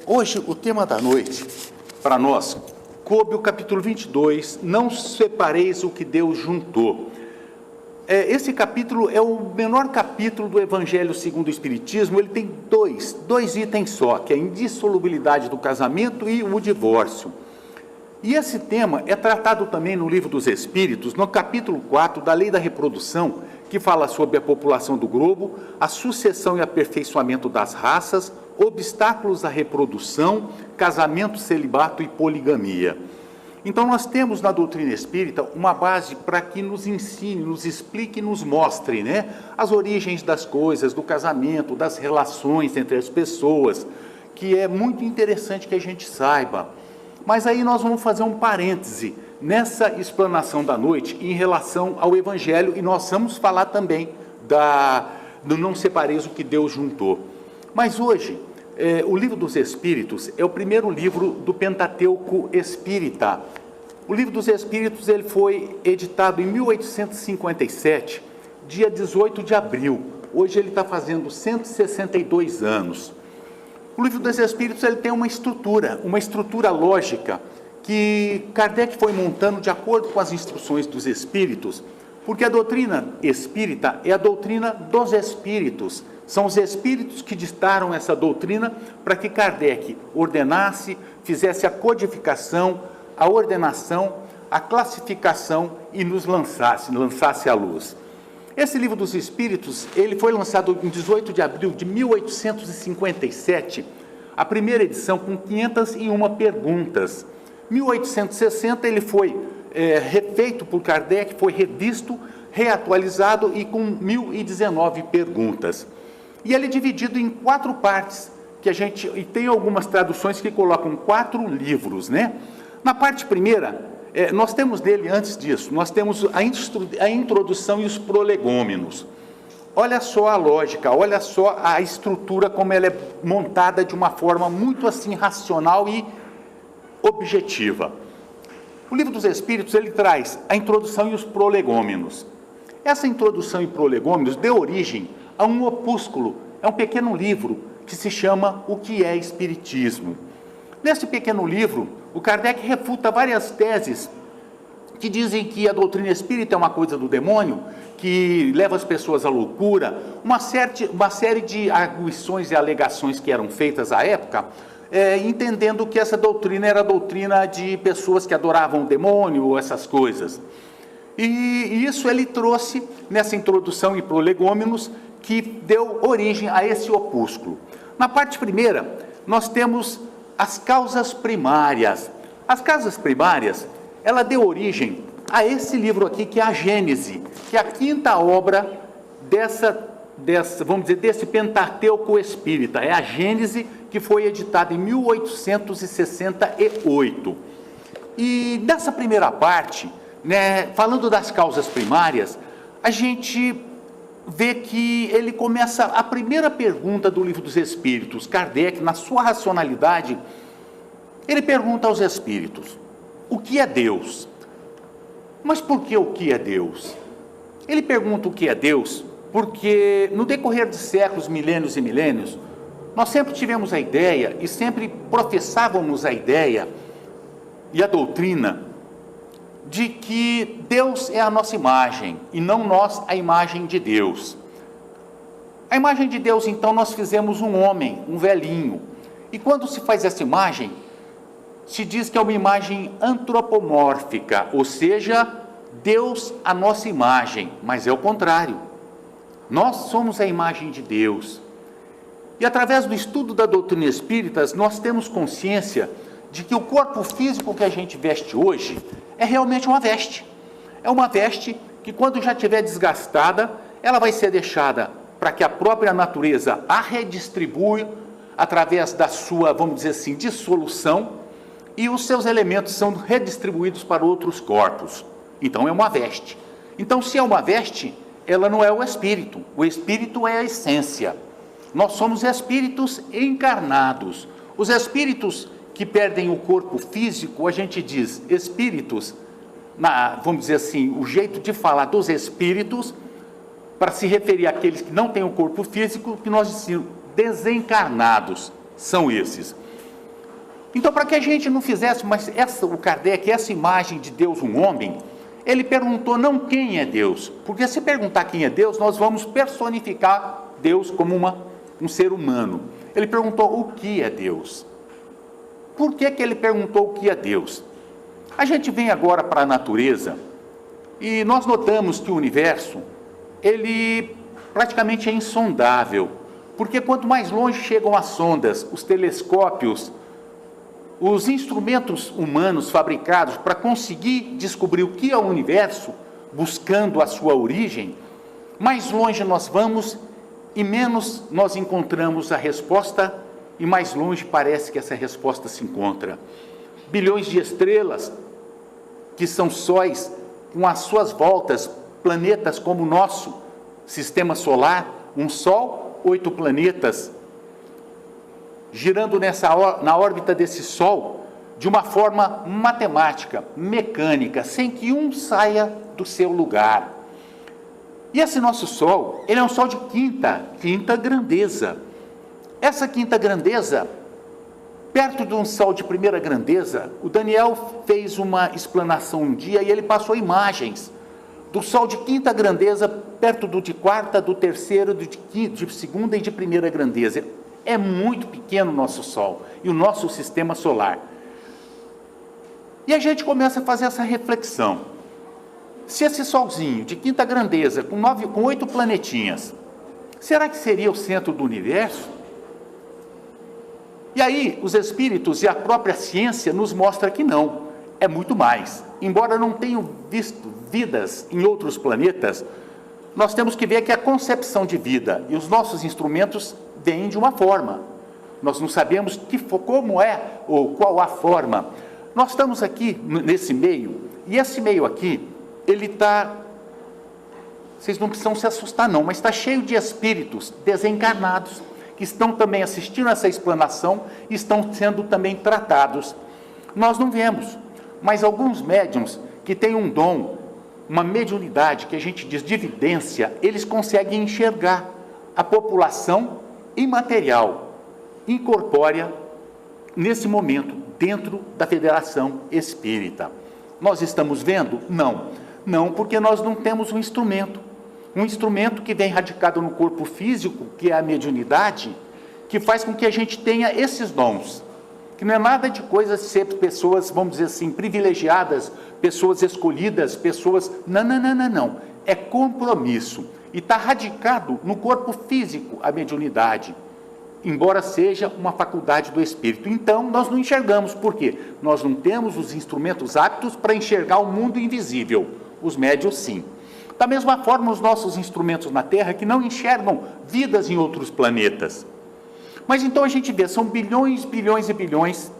Hoje, o tema da noite, para nós, coube o capítulo 22, não separeis o que Deus juntou. Esse capítulo é o menor capítulo do Evangelho segundo o Espiritismo. Ele tem dois itens só, que é a indissolubilidade do casamento e o divórcio. E esse tema é tratado também no Livro dos Espíritos, no capítulo 4 da Lei da Reprodução, que fala sobre a população do globo, a sucessão e aperfeiçoamento das raças, obstáculos à reprodução, casamento, celibato e poligamia. Então nós temos na doutrina espírita uma base para que nos ensine, nos explique e nos mostre, as origens das coisas, do casamento, das relações entre as pessoas, que é muito interessante que a gente saiba. Mas aí nós vamos fazer um parêntese nessa explanação da noite em relação ao Evangelho, e nós vamos falar também do não separeis o que Deus juntou. Mas hoje, o Livro dos Espíritos é o primeiro livro do Pentateuco Espírita. O Livro dos Espíritos ele foi editado em 1857, dia 18 de abril. Hoje ele está fazendo 162 anos. O Livro dos Espíritos ele tem uma estrutura lógica, que Kardec foi montando de acordo com as instruções dos Espíritos, porque a doutrina espírita é a doutrina dos Espíritos. São os Espíritos que ditaram essa doutrina para que Kardec ordenasse, fizesse a codificação, a ordenação, a classificação e nos lançasse à luz. Esse Livro dos Espíritos, ele foi lançado em 18 de abril de 1857, a primeira edição com 501 perguntas. Em 1860 ele foi refeito por Kardec, foi revisto, reatualizado e com 1019 perguntas. E ele é dividido em 4 partes, e tem algumas traduções que colocam 4 livros, Na parte primeira, nós temos dele, antes disso, nós temos a introdução e os prolegômenos. Olha só a lógica, olha só a estrutura, como ela é montada de uma forma muito assim racional e objetiva. O Livro dos Espíritos, ele traz a introdução e os prolegômenos. Essa introdução e prolegômenos deu origem a um opúsculo, é um pequeno livro que se chama O que é Espiritismo. Nesse pequeno livro, o Kardec refuta várias teses que dizem que a doutrina espírita é uma coisa do demônio, que leva as pessoas à loucura, uma série de arguições e alegações que eram feitas à época, entendendo que essa doutrina era a doutrina de pessoas que adoravam o demônio, essas coisas. E isso ele trouxe nessa introdução e prolegômenos, que deu origem a esse opúsculo. Na parte primeira, nós temos as causas primárias. As causas primárias, ela deu origem a esse livro aqui, que é a Gênese, que é a 5ª obra desse Pentateuco Espírita. É a Gênese, que foi editada em 1868. E nessa primeira parte, falando das causas primárias, a gente vê que ele começa a primeira pergunta do Livro dos Espíritos. Kardec, na sua racionalidade, ele pergunta aos Espíritos: o que é Deus? Mas por que o que é Deus? Ele pergunta o que é Deus porque no decorrer de séculos, milênios e milênios, nós sempre tivemos a ideia e sempre professávamos a ideia e a doutrina de que Deus é a nossa imagem e não nós a imagem de Deus. A imagem de Deus, então, nós fizemos um homem, um velhinho. E quando se faz essa imagem, se diz que é uma imagem antropomórfica, ou seja, Deus a nossa imagem, mas é o contrário. Nós somos a imagem de Deus. E através do estudo da doutrina espírita, nós temos consciência de que o corpo físico que a gente veste hoje é realmente uma veste. É uma veste que, quando já estiver desgastada, ela vai ser deixada para que a própria natureza a redistribua através da sua, vamos dizer assim, dissolução, e os seus elementos são redistribuídos para outros corpos. Então é uma veste. Então, se é uma veste, ela não é o espírito é a essência. Nós somos espíritos encarnados. Os espíritos que perdem o corpo físico, a gente diz espíritos, vamos dizer assim, o jeito de falar dos espíritos, para se referir àqueles que não têm o corpo físico, que nós dizemos desencarnados, são esses. Então, para que a gente não fizesse, mas o Kardec, essa imagem de Deus, um homem, ele perguntou não quem é Deus, porque se perguntar quem é Deus, nós vamos personificar Deus como um ser humano. Ele perguntou o que é Deus. Por que ele perguntou o que é Deus? A gente vem agora para a natureza e nós notamos que o universo, ele praticamente é insondável, porque quanto mais longe chegam as sondas, os telescópios, os instrumentos humanos fabricados para conseguir descobrir o que é o universo, buscando a sua origem, mais longe nós vamos e menos nós encontramos a resposta, e mais longe parece que essa resposta se encontra. Bilhões de estrelas, que são sóis, com as suas voltas, planetas como o nosso sistema solar, um Sol, 8 planetas, girando na órbita desse Sol, de uma forma matemática, mecânica, sem que um saia do seu lugar. E esse nosso Sol, ele é um Sol de quinta grandeza. Essa quinta grandeza, perto de um Sol de primeira grandeza, o Daniel fez uma explanação um dia e ele passou imagens do Sol de quinta grandeza, perto do de quarta, do terceiro, de segunda e de primeira grandeza. É muito pequeno o nosso Sol e o nosso sistema solar. E a gente começa a fazer essa reflexão. Se esse Solzinho de quinta grandeza, com 8 planetinhas, será que seria o centro do universo? E aí, os espíritos e a própria ciência nos mostram que não, é muito mais. Embora não tenham visto vidas em outros planetas, nós temos que ver que a concepção de vida e os nossos instrumentos vêm de uma forma. Nós não sabemos como é ou qual a forma. Nós estamos aqui nesse meio, e esse meio aqui, ele está, vocês não precisam se assustar não, mas está cheio de espíritos desencarnados, que estão também assistindo essa explanação, e estão sendo também tratados. Nós não vemos, mas alguns médiuns que têm um dom, uma mediunidade, que a gente diz de vidência, eles conseguem enxergar a população imaterial, incorpórea, nesse momento, dentro da Federação Espírita. Nós estamos vendo? Não, porque nós não temos um instrumento que vem radicado no corpo físico, que é a mediunidade, que faz com que a gente tenha esses dons, que não é nada de coisa de ser pessoas, vamos dizer assim, privilegiadas, pessoas escolhidas, pessoas... Não, é compromisso, e está radicado no corpo físico a mediunidade, embora seja uma faculdade do espírito. Então, nós não enxergamos, por quê? Nós não temos os instrumentos aptos para enxergar o mundo invisível, os médiuns sim. Da mesma forma, os nossos instrumentos na Terra, que não enxergam vidas em outros planetas. Mas então a gente vê, são bilhões e bilhões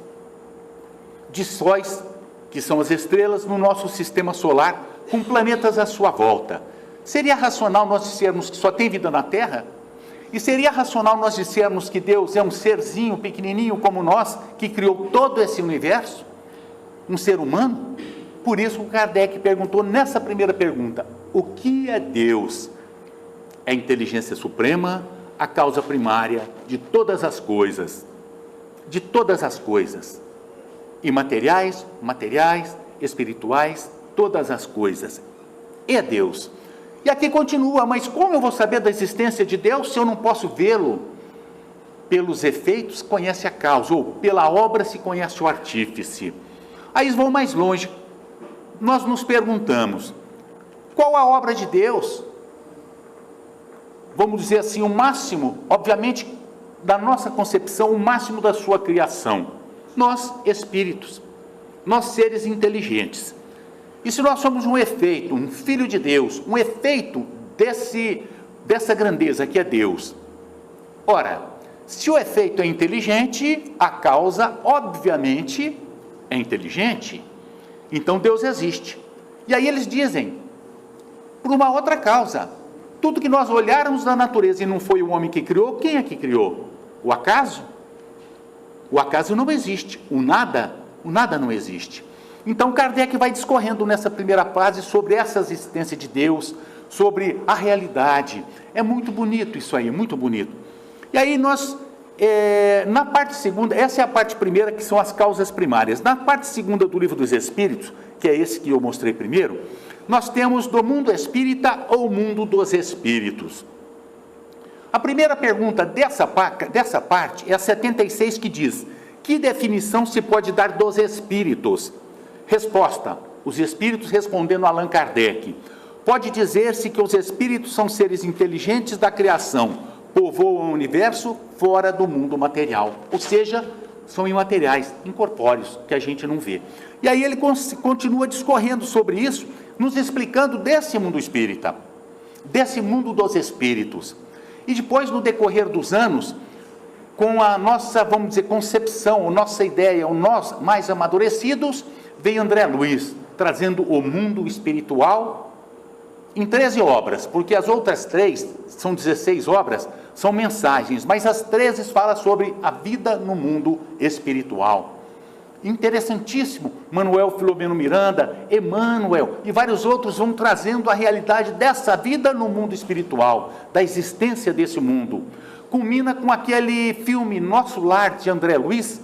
de sóis, que são as estrelas no nosso sistema solar, com planetas à sua volta. Seria racional nós dissermos que só tem vida na Terra? E seria racional nós dissermos que Deus é um serzinho pequenininho como nós, que criou todo esse universo? Um ser humano? Por isso o Kardec perguntou nessa primeira pergunta, o que é Deus? É a inteligência suprema, a causa primária de todas as coisas, imateriais, materiais, espirituais, todas as coisas. É Deus. E aqui continua, mas como eu vou saber da existência de Deus se eu não posso vê-lo? Pelos efeitos conhece a causa, ou pela obra se conhece o artífice. Aí eles vão mais longe. Nós nos perguntamos, qual a obra de Deus? Vamos dizer assim, o máximo, obviamente, da nossa concepção, o máximo da sua criação. Nós, espíritos, nós seres inteligentes. E se nós somos um efeito, um filho de Deus, um efeito dessa grandeza que é Deus. Ora, se o efeito é inteligente, a causa, obviamente, é inteligente. Então Deus existe. E aí eles dizem, por uma outra causa, tudo que nós olharmos na natureza e não foi o homem que criou, quem é que criou? O acaso? O acaso não existe, o nada não existe. Então Kardec vai discorrendo nessa primeira fase sobre essa existência de Deus, sobre a realidade. É muito bonito isso aí, muito bonito. E aí Na parte segunda, essa é a parte primeira, que são as causas primárias. Na parte segunda do Livro dos Espíritos, que é esse que eu mostrei primeiro, nós temos do mundo espírita ou mundo dos espíritos. A primeira pergunta dessa parte é a 76, que diz: que definição se pode dar dos espíritos? Resposta: os espíritos, respondendo Allan Kardec: pode dizer-se que os espíritos são seres inteligentes da criação, povoam o universo fora do mundo material, ou seja, são imateriais, incorpóreos, que a gente não vê. E aí ele continua discorrendo sobre isso, nos explicando desse mundo espírita, desse mundo dos espíritos. E depois, no decorrer dos anos, com a nossa, vamos dizer, concepção, a nossa ideia, nós mais amadurecidos, veio André Luiz, trazendo o mundo espiritual em 13 obras, porque as outras 3, são 16 obras, são mensagens, mas as 13 falam sobre a vida no mundo espiritual. Interessantíssimo. Manuel Filomeno Miranda, Emmanuel e vários outros vão trazendo a realidade dessa vida no mundo espiritual, da existência desse mundo. Culmina com aquele filme Nosso Lar, de André Luiz,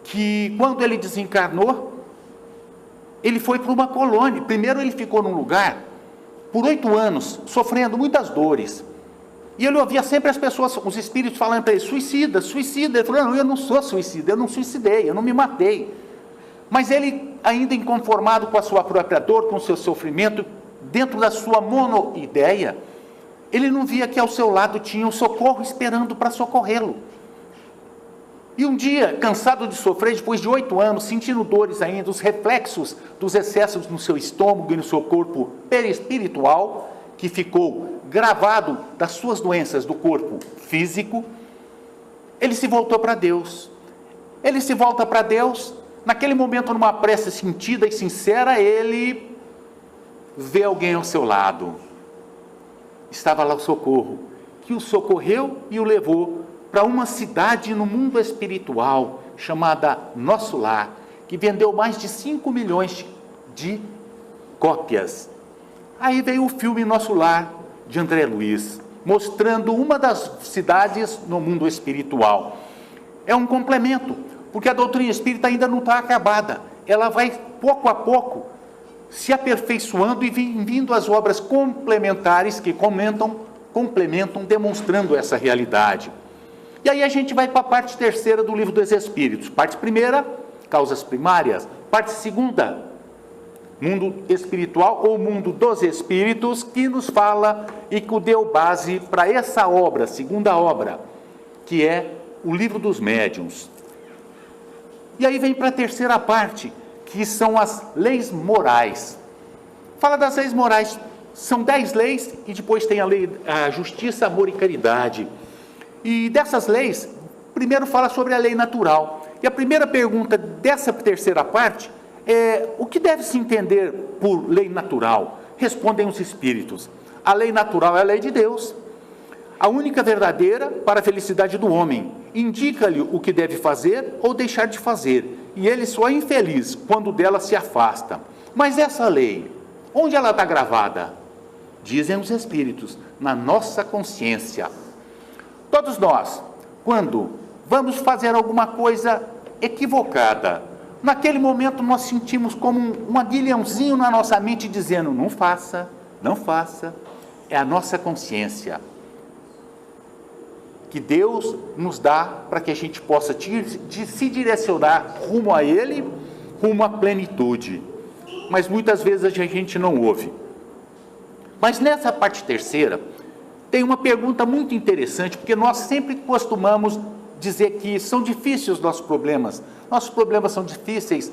que quando ele desencarnou, ele foi para uma colônia. Primeiro ele ficou num lugar por 8 anos, sofrendo muitas dores. E ele ouvia sempre as pessoas, os espíritos falando para ele: suicida, suicida. Ele falou: não, eu não sou suicida, eu não suicidei, eu não me matei. Mas ele, ainda inconformado com a sua própria dor, com o seu sofrimento, dentro da sua monoideia, ele não via que ao seu lado tinha um socorro esperando para socorrê-lo. E um dia, cansado de sofrer, depois de 8 anos, sentindo dores ainda, os reflexos dos excessos no seu estômago e no seu corpo perispiritual, que ficou gravado das suas doenças do corpo físico, ele se voltou para Deus. Ele se volta para Deus, naquele momento, numa prece sentida e sincera, ele vê alguém ao seu lado. Estava lá o socorro, que o socorreu e o levou para uma cidade no mundo espiritual, chamada Nosso Lar, que vendeu mais de 5 milhões de cópias. Aí veio o filme Nosso Lar, de André Luiz, mostrando uma das cidades no mundo espiritual. É um complemento, porque a doutrina espírita ainda não está acabada. Ela vai, pouco a pouco, se aperfeiçoando e vindo as obras complementares que complementam, demonstrando essa realidade. E aí a gente vai para a parte terceira do Livro dos Espíritos. Parte primeira, causas primárias. Parte segunda, mundo espiritual ou mundo dos espíritos, que nos fala e que deu base para essa obra, segunda obra, que é o Livro dos Médiuns. E aí vem para a terceira parte, que são as leis morais. Fala das leis morais, são 10 leis, e depois tem a justiça, amor e caridade. E dessas leis, primeiro fala sobre a lei natural. E a primeira pergunta dessa terceira parte é: o que deve se entender por lei natural? Respondem os espíritos: a lei natural é a lei de Deus, a única verdadeira para a felicidade do homem. Indica-lhe o que deve fazer ou deixar de fazer, e ele só é infeliz quando dela se afasta. Mas essa lei, onde ela está gravada? Dizem os espíritos: na nossa consciência. Todos nós, quando vamos fazer alguma coisa equivocada, naquele momento nós sentimos como um aguilhãozinho na nossa mente dizendo: não faça, não faça. É a nossa consciência que Deus nos dá para que a gente possa se direcionar rumo a Ele, rumo à plenitude. Mas muitas vezes a gente não ouve. Mas nessa parte terceira, tem uma pergunta muito interessante, porque nós sempre costumamos dizer que são difíceis os nossos problemas são difíceis,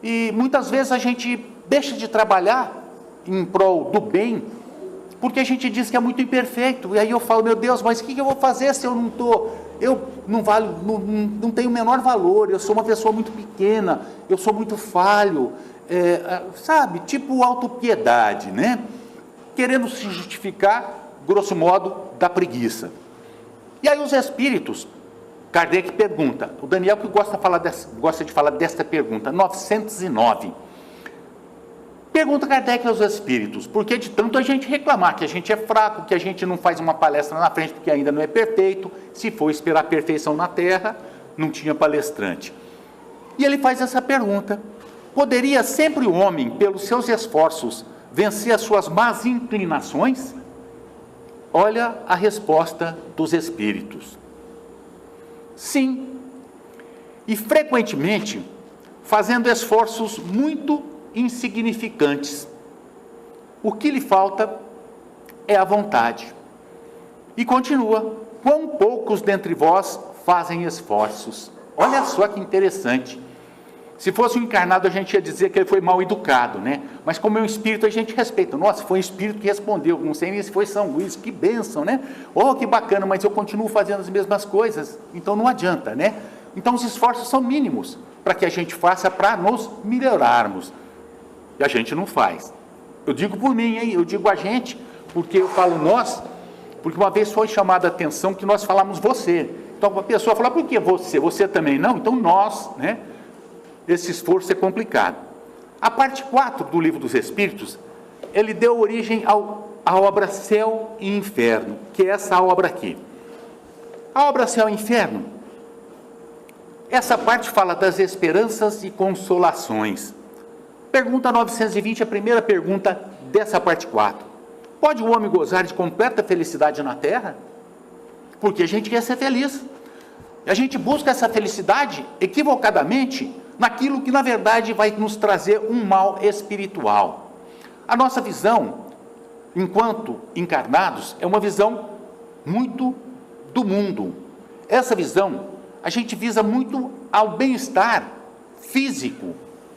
e muitas vezes a gente deixa de trabalhar em prol do bem, porque a gente diz que é muito imperfeito. E aí eu falo: meu Deus, mas o que eu vou fazer se eu não tenho o menor valor, eu sou uma pessoa muito pequena, eu sou muito falho, sabe, tipo autopiedade, né? Querendo se justificar, grosso modo, da preguiça. E aí os espíritos, Kardec pergunta, o Daniel que gosta de falar desta pergunta, 909. Pergunta Kardec aos espíritos: por que de tanto a gente reclamar que a gente é fraco, que a gente não faz uma palestra na frente porque ainda não é perfeito? Se for esperar a perfeição na Terra, não tinha palestrante. E ele faz essa pergunta: poderia sempre o homem, pelos seus esforços, vencer as suas más inclinações? Olha a resposta dos espíritos: sim, e frequentemente fazendo esforços muito insignificantes. O que lhe falta é a vontade. E continua: quão poucos dentre vós fazem esforços. Olha só que interessante. Se fosse um encarnado, a gente ia dizer que ele foi mal educado, né? Mas como é um espírito, a gente respeita. Nossa, foi um espírito que respondeu, não sei nem se foi São Luís, que bênção, né? Oh, que bacana, mas eu continuo fazendo as mesmas coisas, então não adianta, né? Então os esforços são mínimos para que a gente faça para nos melhorarmos. E a gente não faz. Eu digo por mim, hein? Eu digo a gente, porque eu falo nós, porque uma vez foi chamada a atenção que nós falamos você. Então a pessoa fala: por que você? Você também não? Então nós, né? Esse esforço é complicado. A parte 4 do Livro dos Espíritos, ele deu origem à obra Céu e Inferno, que é essa obra aqui. A obra Céu e Inferno, essa parte fala das esperanças e consolações. Pergunta 920, a primeira pergunta dessa parte 4. Pode o homem gozar de completa felicidade na Terra? Porque a gente quer ser feliz. E a gente busca essa felicidade equivocadamente naquilo que na verdade vai nos trazer um mal espiritual. A nossa visão, enquanto encarnados, é uma visão muito do mundo. Essa visão, a gente visa muito ao bem-estar físico,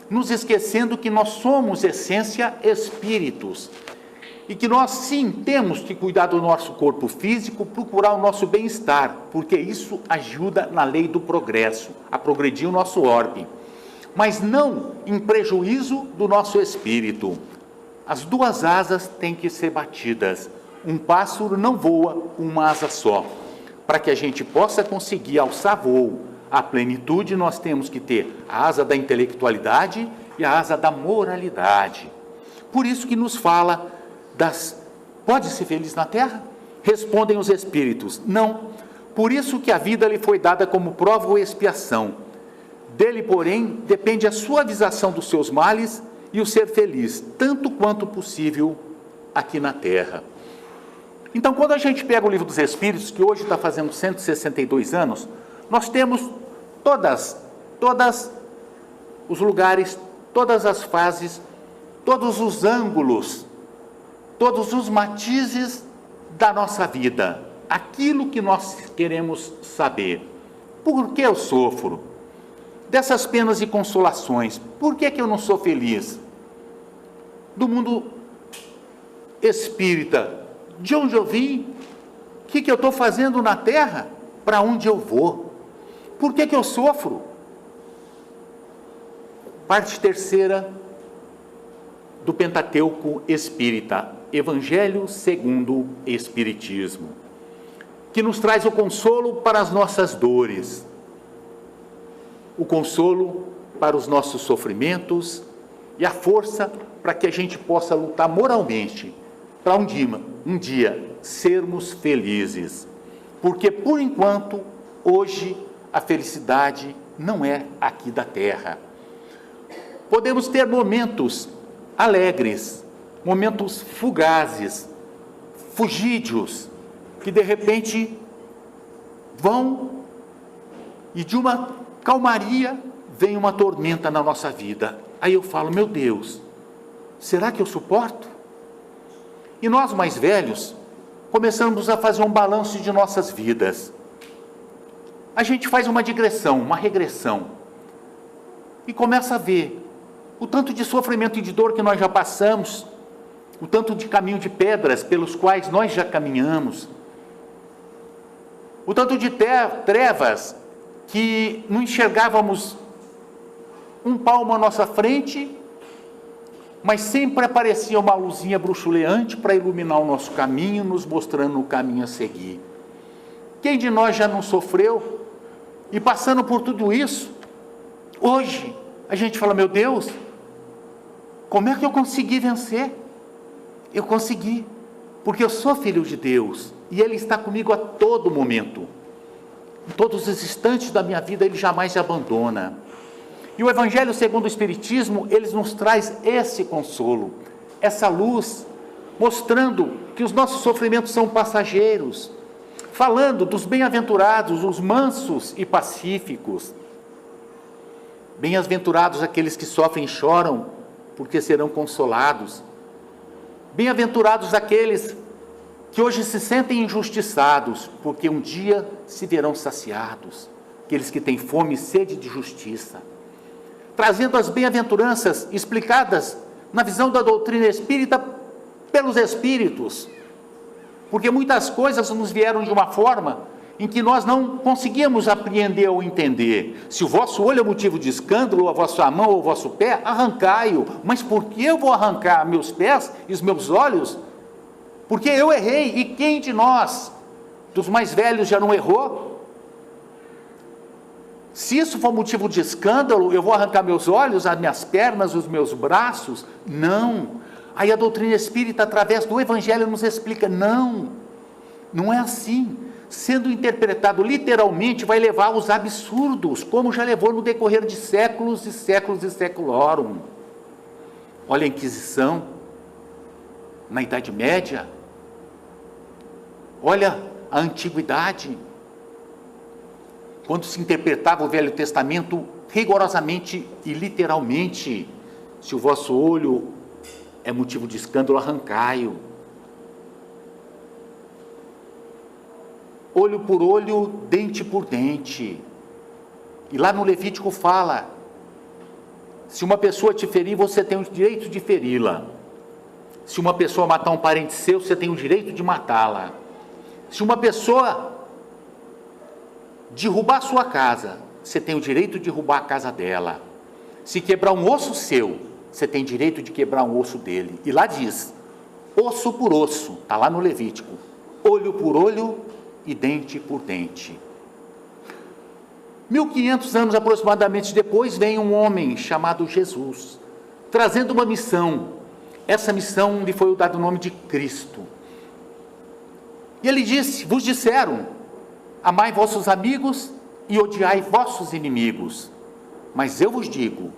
nos esquecendo que nós somos essência espíritos. E que nós sim temos que cuidar do nosso corpo físico, procurar o nosso bem-estar, porque isso ajuda na lei do progresso, a progredir o nosso orbe. Mas não em prejuízo do nosso espírito. As duas asas têm que ser batidas. Um pássaro não voa com uma asa só. Para que a gente possa conseguir alçar voo, a plenitude, nós temos que ter a asa da intelectualidade e a asa da moralidade. Por isso que nos fala pode ser feliz na Terra? Respondem os espíritos: não. Por isso que a vida lhe foi dada como prova ou expiação. Dele, porém, depende a suavização dos seus males e o ser feliz, tanto quanto possível aqui na Terra. Então, quando a gente pega o Livro dos Espíritos, que hoje está fazendo 162 anos, nós temos todos os lugares, todas as fases, todos os ângulos, todos os matizes da nossa vida, aquilo que nós queremos saber. Por que eu sofro? Dessas penas e consolações, por que eu não sou feliz? Do mundo espírita, de onde eu vim? O que eu estou fazendo na Terra? Para onde eu vou? Por que eu sofro? Parte terceira do Pentateuco Espírita, Evangelho segundo o Espiritismo, que nos traz o consolo para as nossas dores, o consolo para os nossos sofrimentos e a força para que a gente possa lutar moralmente para um dia sermos felizes. Porque, por enquanto, hoje, a felicidade não é aqui da Terra. Podemos ter momentos alegres, momentos fugazes, fugídios, que de repente vão e de uma calmaria vem uma tormenta na nossa vida. Aí eu falo: meu Deus, será que eu suporto? E nós mais velhos começamos a fazer um balanço de nossas vidas. A gente faz uma digressão, uma regressão, e começa a ver o tanto de sofrimento e de dor que nós já passamos, o tanto de caminho de pedras pelos quais nós já caminhamos, o tanto de trevas que não enxergávamos um palmo à nossa frente, mas sempre aparecia uma luzinha bruxuleante para iluminar o nosso caminho, nos mostrando o caminho a seguir. Quem de nós já não sofreu? E passando por tudo isso, hoje a gente fala: meu Deus, Como é que eu consegui vencer? Eu consegui, porque eu sou filho de Deus, e Ele está comigo a todo momento. Em todos os instantes da minha vida, Ele jamais me abandona. E o Evangelho segundo o Espiritismo, ele nos traz esse consolo, essa luz, mostrando que os nossos sofrimentos são passageiros, falando dos bem-aventurados, os mansos e pacíficos. Bem-aventurados aqueles que sofrem e choram, porque serão consolados. Bem-aventurados aqueles que hoje se sentem injustiçados, porque um dia se verão saciados. Aqueles que têm fome e sede de justiça. Trazendo as bem-aventuranças explicadas na visão da doutrina espírita pelos espíritos. Porque muitas coisas nos vieram de uma forma em que nós não conseguíamos apreender ou entender. Se o vosso olho é motivo de escândalo, ou a vossa mão ou o vosso pé, arrancai-o. Mas por que eu vou arrancar meus pés e os meus olhos? Porque eu errei, e quem de nós, dos mais velhos, já não errou? Se isso for motivo de escândalo, eu vou arrancar meus olhos, as minhas pernas, os meus braços? Não. Aí a doutrina espírita, através do Evangelho, nos explica, não é assim. Sendo interpretado literalmente, vai levar aos absurdos, como já levou no decorrer de séculos e séculos e seculorum. Olha a Inquisição, na Idade Média, olha a Antiguidade, quando se interpretava o Velho Testamento rigorosamente e literalmente. Se o vosso olho é motivo de escândalo, arrancai-o. Olho por olho, dente por dente. E lá no Levítico fala, se uma pessoa te ferir, você tem o direito de feri-la. Se uma pessoa matar um parente seu, você tem o direito de matá-la. Se uma pessoa derrubar a sua casa, você tem o direito de derrubar a casa dela. Se quebrar um osso seu, você tem direito de quebrar um osso dele. E lá diz, osso por osso, está lá no Levítico, olho por olho e dente por dente. 1500 anos aproximadamente depois, vem um homem chamado Jesus, trazendo uma missão. Essa missão lhe foi dado o nome de Cristo. E ele disse, vos disseram, amai vossos amigos e odiai vossos inimigos. Mas eu vos digo,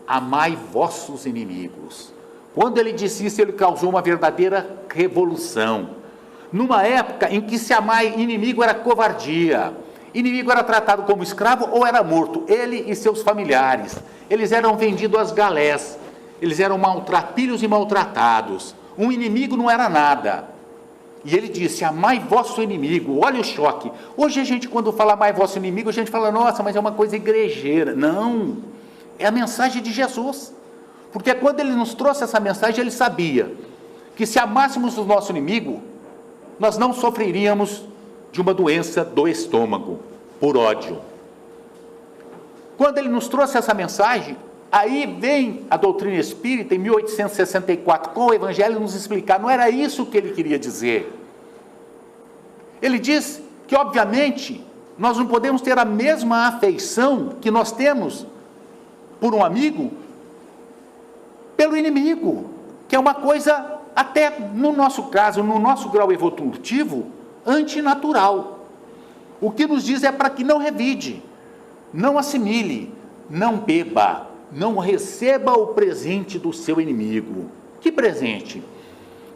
amai vossos inimigos. Quando ele disse isso, ele causou uma verdadeira revolução. Numa época em que se amar inimigo era covardia, inimigo era tratado como escravo ou era morto, ele e seus familiares. Eles eram vendidos às galés, eles eram pilhos e maltratados. Um inimigo não era nada. E ele disse, amai vosso inimigo. Olha o choque. Hoje a gente, quando fala amai vosso inimigo, a gente fala, nossa, mas é uma coisa igrejeira. Não, é a mensagem de Jesus. Porque quando ele nos trouxe essa mensagem, ele sabia que se amássemos o nosso inimigo, nós não sofreríamos de uma doença do estômago, por ódio. Quando ele nos trouxe essa mensagem, aí vem a doutrina espírita, em 1864, com o Evangelho, nos explicar, não era isso que ele queria dizer. Ele diz que, obviamente, nós não podemos ter a mesma afeição que nós temos por um amigo, pelo inimigo, que é uma coisa, até no nosso caso, no nosso grau evolutivo, antinatural. O que nos diz é para que não revide, não assimile, não beba, não receba o presente do seu inimigo. Que presente?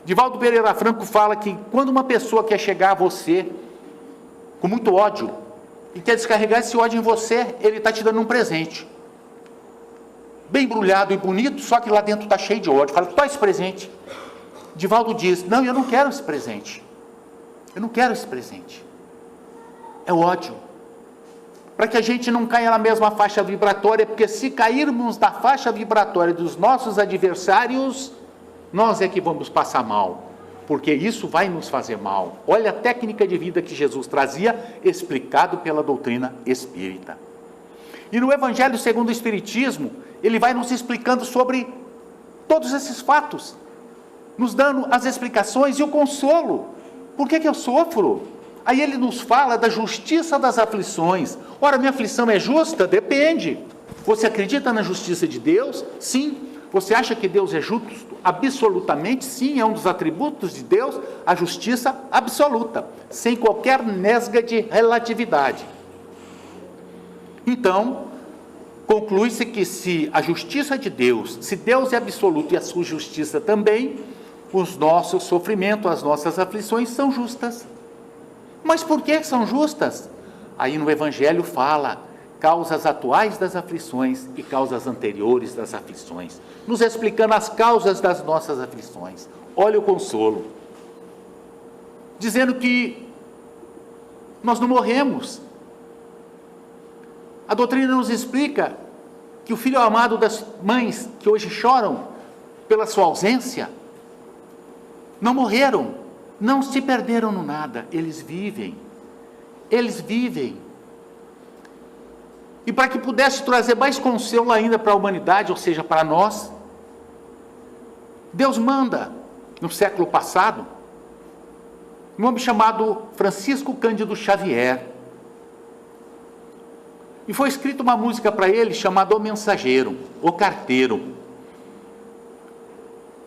Divaldo Pereira Franco fala que quando uma pessoa quer chegar a você com muito ódio e quer descarregar esse ódio em você, ele está te dando um presente. Bem embrulhado e bonito, só que lá dentro está cheio de ódio. Fala, toma esse presente. Divaldo diz, não, eu não quero esse presente. Eu não quero esse presente. É o ódio. Para que a gente não caia na mesma faixa vibratória, porque se cairmos na faixa vibratória dos nossos adversários, nós é que vamos passar mal, porque isso vai nos fazer mal. Olha a técnica de vida que Jesus trazia, explicado pela doutrina espírita. E no Evangelho segundo o Espiritismo, ele vai nos explicando sobre todos esses fatos, nos dando as explicações e o consolo. Por que eu sofro? Aí ele nos fala da justiça das aflições. Ora, minha aflição é justa? Depende. Você acredita na justiça de Deus? Sim. Você acha que Deus é justo? Absolutamente sim, é um dos atributos de Deus, a justiça absoluta, sem qualquer nesga de relatividade. Então, conclui-se que se a justiça de Deus, se Deus é absoluto e a sua justiça também, os nossos sofrimentos, as nossas aflições são justas. Mas por que são justas? Aí no Evangelho fala causas atuais das aflições e causas anteriores das aflições, nos explicando as causas das nossas aflições. Olha o consolo, dizendo que nós não morremos. A doutrina nos explica que o filho amado das mães que hoje choram pela sua ausência, não morreram, não se perderam no nada, eles vivem. E para que pudesse trazer mais consolo ainda para a humanidade, ou seja, para nós, Deus manda, no século passado, um homem chamado Francisco Cândido Xavier, e foi escrita uma música para ele chamada O Mensageiro, O Carteiro,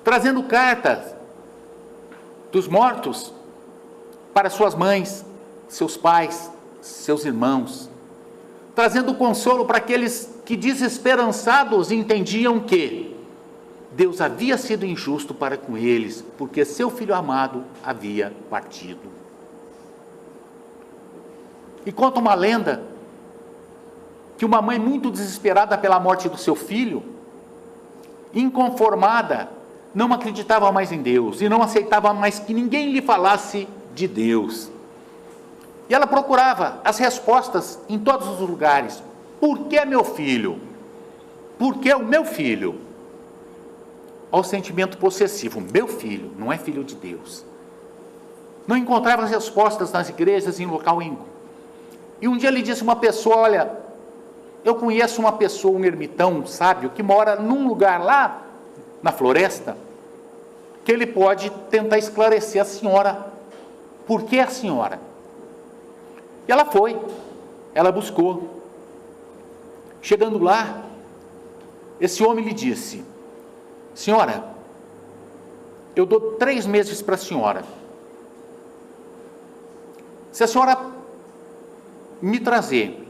trazendo cartas dos mortos para suas mães, seus pais, seus irmãos, trazendo consolo para aqueles que desesperançados entendiam que Deus havia sido injusto para com eles, porque seu filho amado havia partido. E conta uma lenda que uma mãe muito desesperada pela morte do seu filho, inconformada, não acreditava mais em Deus e não aceitava mais que ninguém lhe falasse de Deus. E ela procurava as respostas em todos os lugares. Por que meu filho? Por que o meu filho? Ao sentimento possessivo, meu filho não é filho de Deus. Não encontrava as respostas nas igrejas, em local nenhum. E um dia ele disse a uma pessoa, olha, eu conheço uma pessoa, um ermitão, um sábio, que mora num lugar lá na floresta, que ele pode tentar esclarecer a senhora. Por que a senhora? E ela foi, ela buscou. Chegando lá, esse homem lhe disse, senhora, eu dou 3 meses para a senhora. Se a senhora me trazer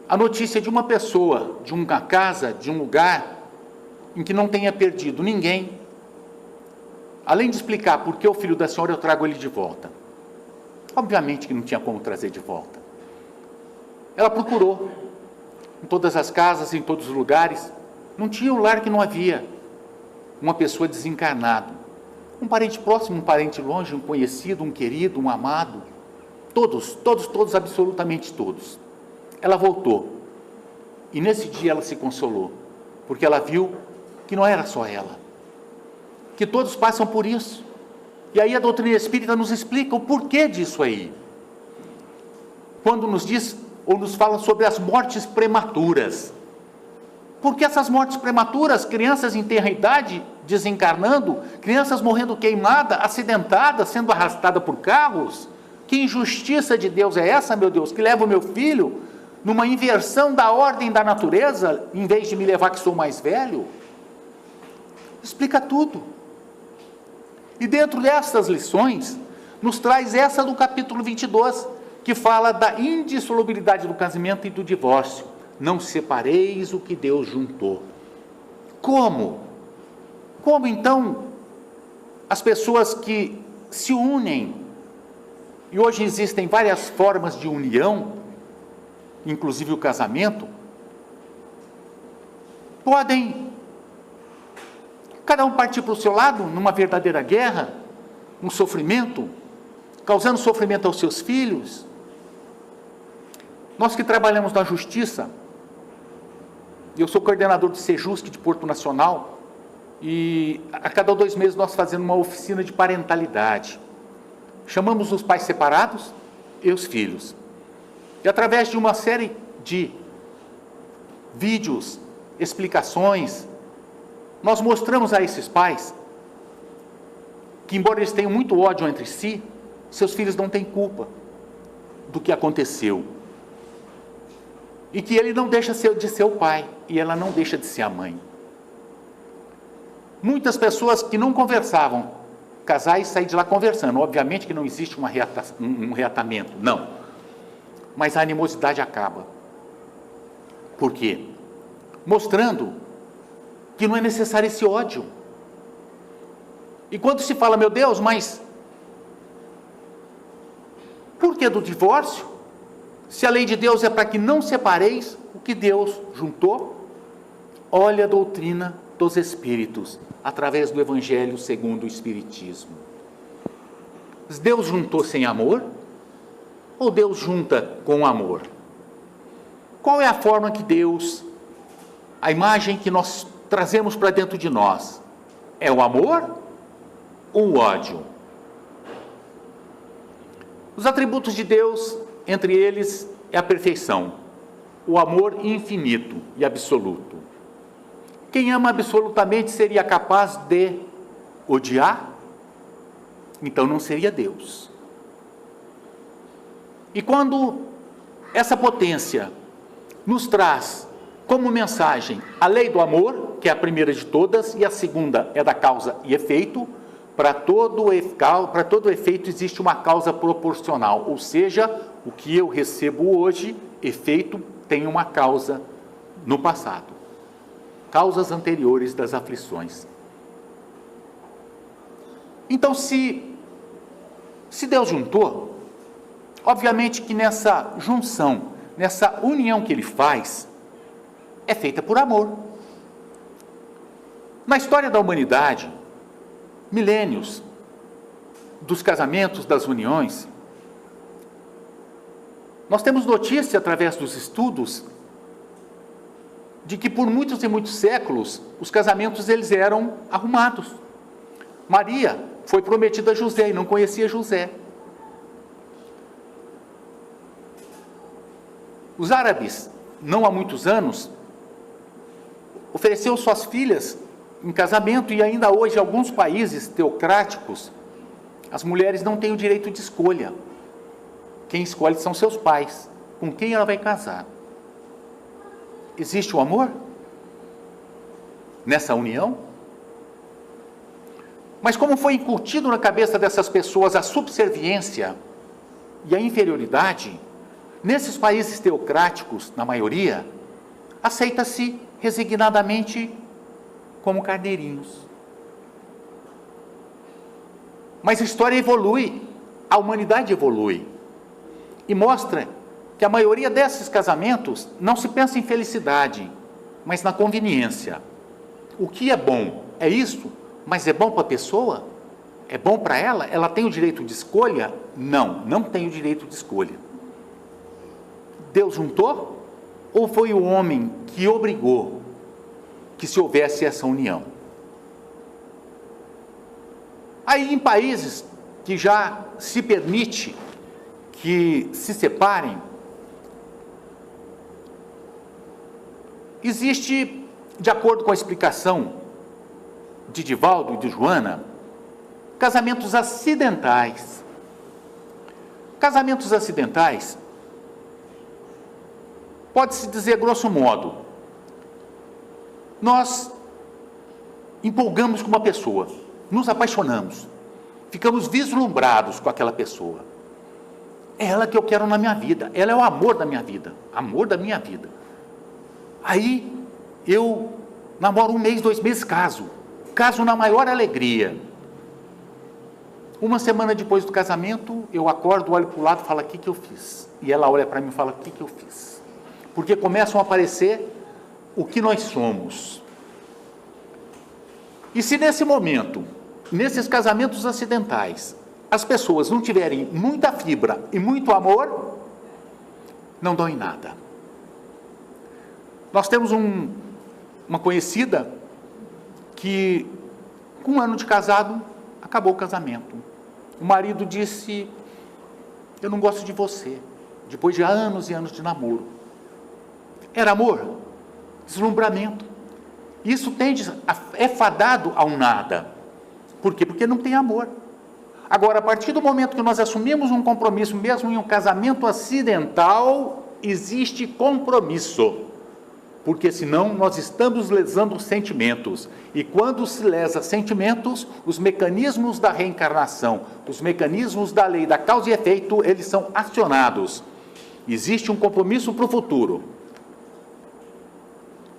a notícia de uma pessoa, de uma casa, de um lugar em que não tenha perdido ninguém, além de explicar por que o filho da senhora, eu trago ele de volta. Obviamente que não tinha como trazer de volta. Ela procurou em todas as casas, em todos os lugares, não tinha um lar que não havia uma pessoa desencarnada, um parente próximo, um parente longe, um conhecido, um querido, um amado, todos, absolutamente todos. Ela voltou, e nesse dia ela se consolou, porque ela viu que não era só ela, que todos passam por isso. E aí a doutrina espírita nos explica o porquê disso aí, quando nos diz, ou nos fala sobre as mortes prematuras. Porque essas mortes prematuras, crianças em tenra idade desencarnando, crianças morrendo queimadas, acidentadas, sendo arrastadas por carros, que injustiça de Deus é essa, meu Deus, que leva o meu filho numa inversão da ordem da natureza, em vez de me levar que sou mais velho? Explica tudo. E dentro dessas lições, nos traz essa do capítulo 22, que fala da indissolubilidade do casamento e do divórcio. Não separeis o que Deus juntou. Como? Como então as pessoas que se unem, e hoje existem várias formas de união, inclusive o casamento, podem cada um partir para o seu lado, numa verdadeira guerra, um sofrimento, causando sofrimento aos seus filhos? Nós que trabalhamos na justiça, eu sou coordenador do Sejusc de Porto Nacional, e a cada 2 meses nós fazemos uma oficina de parentalidade. Chamamos os pais separados e os filhos. E através de uma série de vídeos, explicações, nós mostramos a esses pais que, embora eles tenham muito ódio entre si, seus filhos não têm culpa do que aconteceu. E que ele não deixa de ser o pai, e ela não deixa de ser a mãe. Muitas pessoas que não conversavam, casais saem de lá conversando. Obviamente que não existe um reatamento, não. Mas a animosidade acaba. Por quê? Mostrando que não é necessário esse ódio. E quando se fala, meu Deus, mas por que do divórcio? Se a lei de Deus é para que não separeis o que Deus juntou, olha a doutrina dos Espíritos, através do Evangelho segundo o Espiritismo. Deus juntou sem amor? Ou Deus junta com amor? Qual é a forma que Deus, a imagem que nós trazemos para dentro de nós? É o amor ou o ódio? Os atributos de Deus, entre eles, é a perfeição, o amor infinito e absoluto. Quem ama absolutamente seria capaz de odiar? Então não seria Deus. E quando essa potência nos traz como mensagem a lei do amor, que é a primeira de todas, e a segunda é da causa e efeito, para todo efeito existe uma causa proporcional, ou seja, o que eu recebo hoje, efeito, tem uma causa no passado. Causas anteriores das aflições. Então, se Deus juntou, obviamente que nessa junção, nessa união que Ele faz, é feita por amor. Na história da humanidade, milênios dos casamentos, das uniões, nós temos notícia através dos estudos de que por muitos e muitos séculos os casamentos eles eram arrumados. Maria foi prometida a José e não conhecia José. Os árabes, não há muitos anos, ofereceu suas filhas em casamento, e ainda hoje em alguns países teocráticos as mulheres não têm o direito de escolha. Quem escolhe são seus pais, com quem ela vai casar. Existe o amor nessa união? Mas como foi incutido na cabeça dessas pessoas a subserviência e a inferioridade, nesses países teocráticos, na maioria, aceita-se resignadamente como carneirinhos. Mas a história evolui, a humanidade evolui, e mostra que a maioria desses casamentos não se pensa em felicidade, mas na conveniência. O que é bom é isso, mas é bom para a pessoa? É bom para ela? Ela tem o direito de escolha? Não, não tem o direito de escolha. Deus juntou? Ou foi o homem que obrigou que se houvesse essa união? Aí, em países que já se permite que se separem, existe, de acordo com a explicação de Divaldo e de Joana, casamentos acidentais. Casamentos acidentais, pode-se dizer grosso modo, nós empolgamos com uma pessoa, nos apaixonamos, ficamos vislumbrados com aquela pessoa. É ela que eu quero na minha vida, ela é o amor da minha vida, amor da minha vida. Aí eu namoro 1 mês, 2 meses, caso na maior alegria. Uma semana depois do casamento, eu acordo, olho para o lado e falo, o que eu fiz? E ela olha para mim e fala, o que eu fiz? Porque começam a aparecer o que nós somos. E se nesse momento, nesses casamentos acidentais, as pessoas não tiverem muita fibra e muito amor, não dão em nada. Nós temos uma conhecida que, com 1 ano de casado, acabou o casamento. O marido disse, eu não gosto de você, depois de anos e anos de namoro. Era amor? Deslumbramento. Isso é fadado ao nada. Por quê? Porque não tem amor. Agora, a partir do momento que nós assumimos um compromisso, mesmo em um casamento acidental, existe compromisso. porque senão nós estamos lesando os sentimentos. E quando se lesa sentimentos, os mecanismos da reencarnação, os mecanismos da lei da causa e efeito, eles são acionados. Existe um compromisso para o futuro.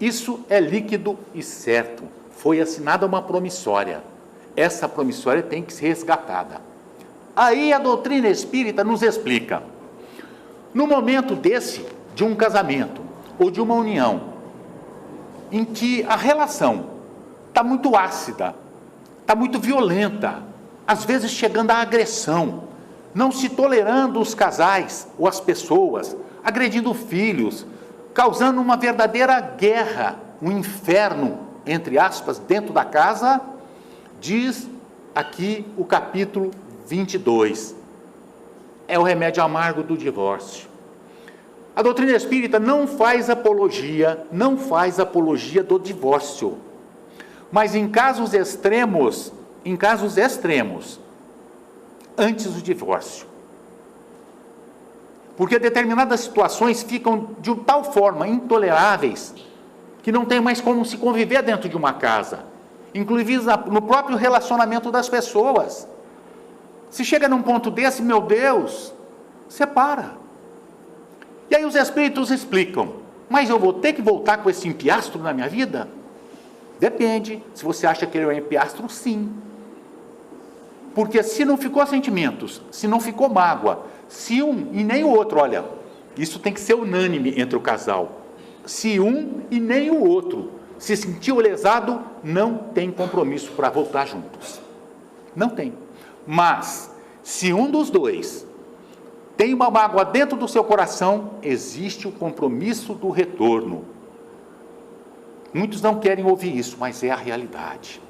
Isso é líquido e certo. Foi assinada uma promissória. Essa promissória tem que ser resgatada. Aí a doutrina espírita nos explica. No momento desse, de um casamento ou de uma união, em que a relação está muito ácida, está muito violenta, às vezes chegando à agressão, não se tolerando os casais ou as pessoas, agredindo filhos, causando uma verdadeira guerra, um inferno, entre aspas, dentro da casa, diz aqui o capítulo 22. É o remédio amargo do divórcio. A doutrina espírita não faz apologia do divórcio. Mas em casos extremos, antes do divórcio. Porque determinadas situações ficam de tal forma intoleráveis, que não tem mais como se conviver dentro de uma casa. Inclusive no próprio relacionamento das pessoas. Se chega num ponto desse, meu Deus, separa. E aí os espíritos explicam, mas eu vou ter que voltar com esse empiastro na minha vida? Depende, se você acha que ele é um empiastro, sim. Porque se não ficou sentimentos, se não ficou mágoa, se um e nem o outro, olha, isso tem que ser unânime entre o casal. Se um e nem o outro se sentiu lesado, não tem compromisso para voltar juntos. Não tem. Mas, se um dos dois tem uma mágoa dentro do seu coração, existe o compromisso do retorno. Muitos não querem ouvir isso, mas é a realidade.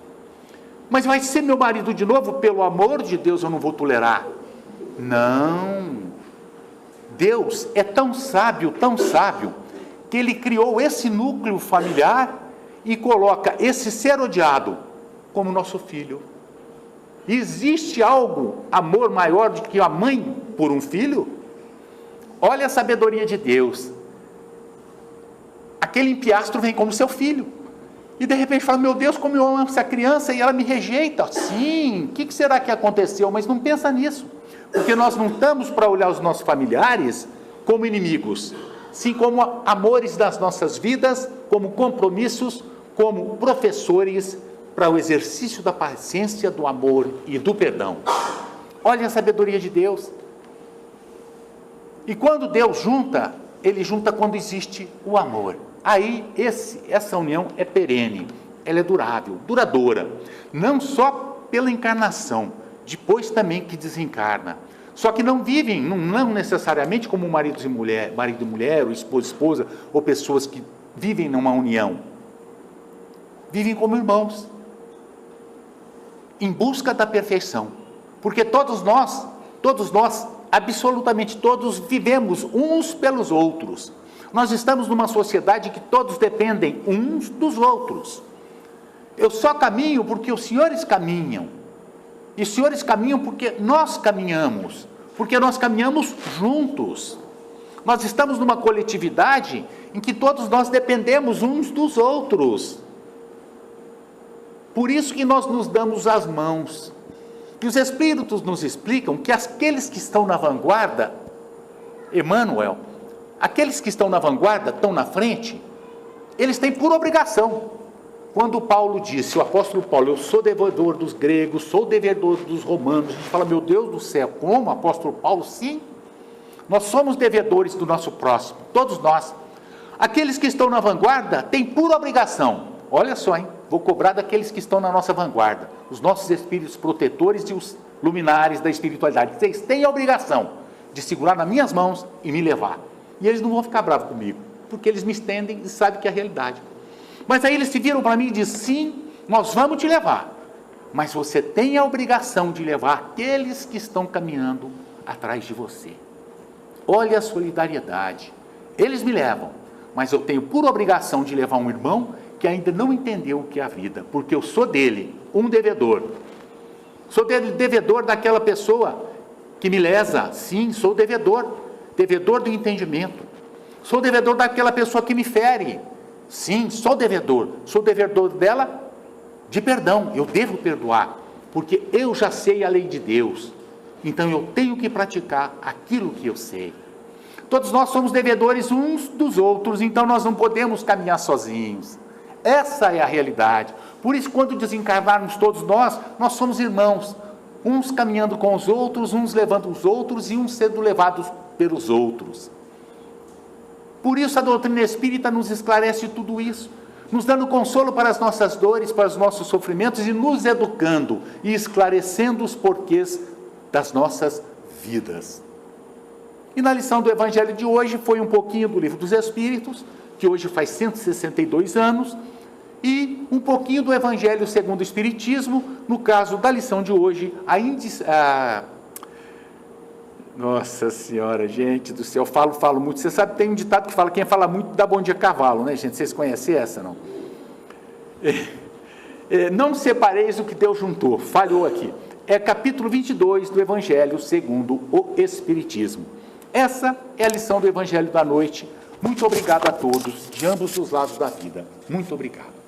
Mas vai ser meu marido de novo? Pelo amor de Deus, eu não vou tolerar. Não. Deus é tão sábio, que Ele criou esse núcleo familiar e coloca esse ser odiado como nosso filho. Existe amor maior do que a mãe por um filho? Olha a sabedoria de Deus. Aquele empiastro vem como seu filho. E de repente fala, meu Deus, como eu amo essa criança e ela me rejeita. Sim, o que será que aconteceu? Mas não pensa nisso. Porque nós não estamos para olhar os nossos familiares como inimigos, sim como amores das nossas vidas, como compromissos, como professores para o exercício da paciência, do amor e do perdão. Olha a sabedoria de Deus. E quando Deus junta, Ele junta quando existe o amor. Aí essa união é perene, ela é durável, duradoura. Não só pela encarnação, depois também que desencarna. Só que não vivem, não necessariamente como marido e mulher, ou esposa, ou pessoas que vivem numa união. Vivem como irmãos, em busca da perfeição. Porque todos nós, absolutamente todos, vivemos uns pelos outros. Nós estamos numa sociedade que todos dependem uns dos outros. Eu só caminho porque os senhores caminham. E os senhores caminham porque nós caminhamos juntos. Nós estamos numa coletividade em que todos nós dependemos uns dos outros. Por isso que nós nos damos as mãos. E os Espíritos nos explicam que aqueles que estão na vanguarda, Emmanuel, aqueles que estão na vanguarda, estão na frente, eles têm por obrigação. Quando Paulo disse, o apóstolo Paulo, eu sou devedor dos gregos, sou devedor dos romanos, a gente fala, meu Deus do céu, como? Apóstolo Paulo? Sim, nós somos devedores do nosso próximo, todos nós. Aqueles que estão na vanguarda têm por obrigação, olha só, hein? Vou cobrar daqueles que estão na nossa vanguarda, os nossos espíritos protetores e os luminares da espiritualidade. Vocês têm a obrigação de segurar nas minhas mãos e me levar. E eles não vão ficar bravos comigo, porque eles me estendem e sabem que é a realidade. Mas aí eles se viram para mim e dizem, sim, nós vamos te levar, mas você tem a obrigação de levar aqueles que estão caminhando atrás de você. Olha a solidariedade. Eles me levam, mas eu tenho por obrigação de levar um irmão que ainda não entendeu o que é a vida, porque eu sou dele, um devedor. Sou devedor daquela pessoa que me lesa, sim, sou devedor do entendimento. Sou devedor daquela pessoa que me fere, Sim, sou devedor dela de perdão, eu devo perdoar, porque eu já sei a lei de Deus, então eu tenho que praticar aquilo que eu sei. Todos nós somos devedores uns dos outros, então nós não podemos caminhar sozinhos. Essa é a realidade. Por isso, quando desencarnarmos todos nós somos irmãos, uns caminhando com os outros, uns levando os outros e uns sendo levados pelos outros. Por isso a doutrina espírita nos esclarece tudo isso, nos dando consolo para as nossas dores, para os nossos sofrimentos e nos educando e esclarecendo os porquês das nossas vidas. E na lição do Evangelho de hoje foi um pouquinho do Livro dos Espíritos, que hoje faz 162 anos, e um pouquinho do Evangelho segundo o Espiritismo, no caso da lição de hoje, Nossa Senhora, gente do céu, falo muito. Você sabe, tem um ditado que fala, quem fala muito dá bom dia a cavalo, né, gente? Vocês conhecem essa, não? Não separeis o que Deus juntou, falhou aqui. É capítulo 22 do Evangelho segundo o Espiritismo. Essa é a lição do Evangelho da noite. Muito obrigado a todos, de ambos os lados da vida. Muito obrigado.